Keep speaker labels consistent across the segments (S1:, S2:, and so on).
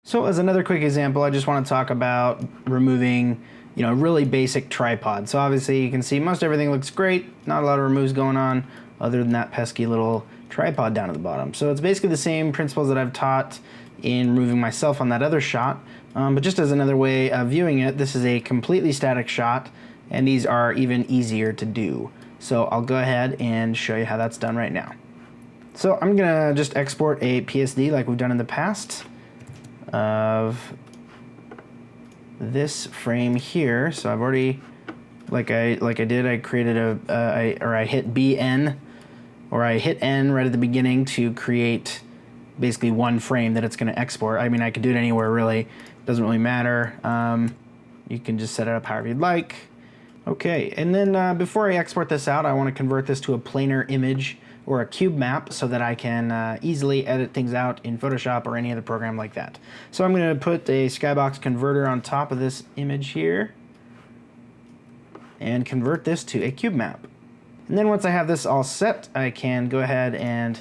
S1: So as another quick example, I just want to talk about removing, a really basic tripod. So obviously you can see most everything looks great, not a lot of removes going on other than that pesky little tripod down at the bottom. So it's basically the same principles that I've taught in removing myself on that other shot, but just as another way of viewing it, this is a completely static shot, and these are even easier to do. So I'll go ahead and show you how that's done right now. So I'm gonna just export a PSD like we've done in the past of this frame here. So I've already, I created I hit BN, or I hit N right at the beginning to create basically one frame that it's going to export. I mean, I could do it anywhere really, doesn't really matter. You can just set it up however you'd like. Okay, and then before I export this out, I want to convert this to a planar image or a cube map so that I can easily edit things out in Photoshop or any other program like that. So I'm going to put a skybox converter on top of this image here and convert this to a cube map. And then once I have this all set, I can go ahead and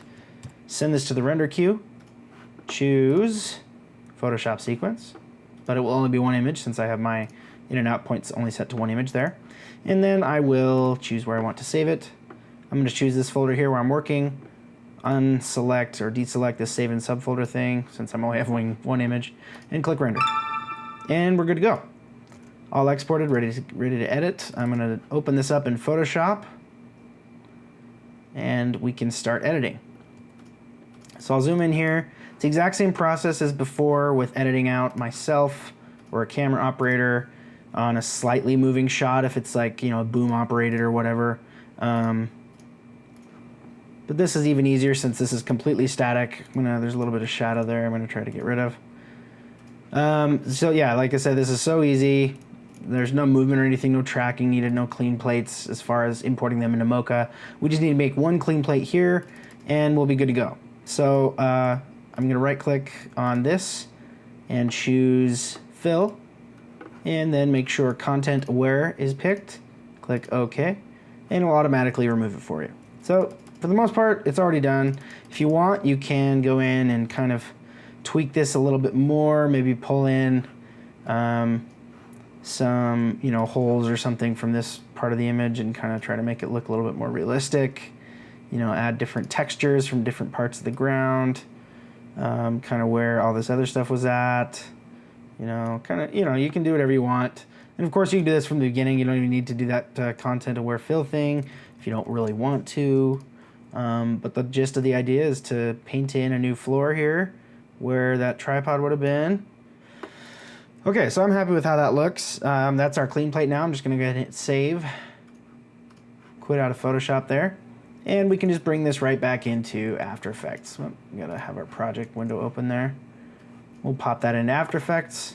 S1: send this to the render queue, choose Photoshop sequence, but it will only be one image since I have my in and out points only set to one image there. And then I will choose where I want to save it. I'm going to choose this folder here where I'm working, unselect or deselect this save in subfolder thing since I'm only having one image, and click render. And we're good to go. All exported, ready to edit. I'm going to open this up in Photoshop and we can start editing. So I'll zoom in here. It's the exact same process as before with editing out myself or a camera operator on a slightly moving shot if it's like, boom operated or whatever. But this is even easier since this is completely static. There's a little bit of shadow there I'm going to try to get rid of. So yeah, like I said, this is so easy. There's no movement or anything, no tracking needed, no clean plates as far as importing them into Mocha. We just need to make one clean plate here and we'll be good to go. So I'm going to right click on this and choose fill, and then make sure content aware is picked. Click OK, and it will automatically remove it for you. So for the most part, it's already done. If you want, you can go in and kind of tweak this a little bit more, maybe pull in some holes or something from this part of the image and kind of try to make it look a little bit more realistic. Add different textures from different parts of the ground, kind of where all this other stuff was at. You can do whatever you want. And of course, you can do this from the beginning. You don't even need to do that content aware fill thing if you don't really want to. But the gist of the idea is to paint in a new floor here where that tripod would have been. Okay, so I'm happy with how that looks. That's our clean plate now. I'm just going to go ahead and hit save. Quit out of Photoshop there. And we can just bring this right back into After Effects. We gotta have our project window open there. We'll pop that into After Effects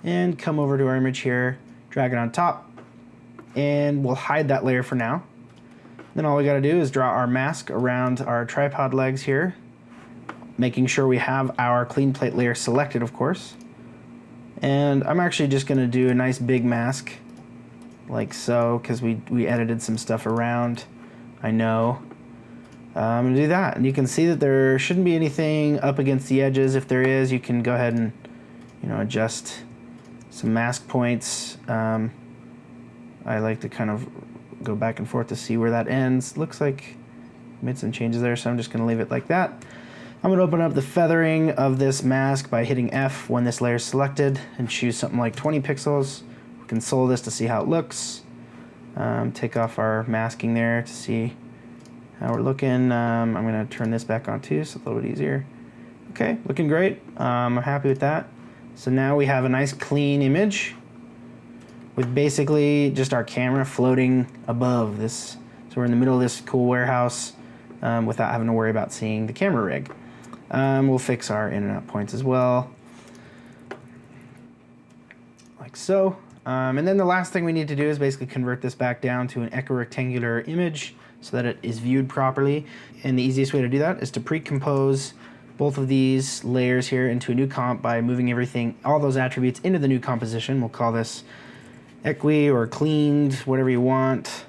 S1: and come over to our image here, drag it on top, and we'll hide that layer for now. Then all we gotta do is draw our mask around our tripod legs here, making sure we have our clean plate layer selected, of course. And I'm actually just gonna do a nice big mask, like so, because we edited some stuff around. I know. I'm going to do that. And you can see that there shouldn't be anything up against the edges. If there is, you can go ahead and adjust some mask points. I like to kind of go back and forth to see where that ends. Looks like I made some changes there, so I'm just going to leave it like that. I'm going to open up the feathering of this mask by hitting F when this layer is selected and choose something like 20 pixels. We can solve this to see how it looks. Take off our masking there to see how we're looking. I'm going to turn this back on too, so it's a little bit easier. Okay, looking great. I'm happy with that. So now we have a nice clean image with basically just our camera floating above this. So we're in the middle of this cool warehouse without having to worry about seeing the camera rig. We'll fix our in and out points as well, like so. And then the last thing we need to do is basically convert this back down to an equirectangular image so that it is viewed properly. And the easiest way to do that is to pre-compose both of these layers here into a new comp by moving everything, all those attributes into the new composition. We'll call this equi or cleaned, whatever you want.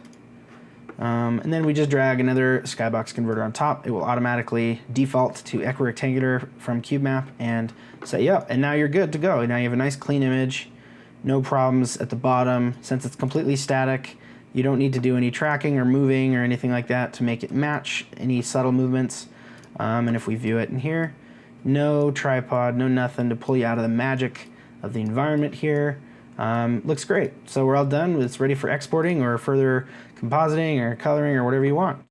S1: And then we just drag another skybox converter on top. It will automatically default to equirectangular from CubeMap and set you up. And now you're good to go. Now you have a nice clean image, no problems at the bottom. Since it's completely static, you don't need to do any tracking or moving or anything like that to make it match any subtle movements. And if we view it in here, no tripod, no nothing to pull you out of the magic of the environment here. Looks great. So we're all done. It's ready for exporting or further compositing or coloring or whatever you want.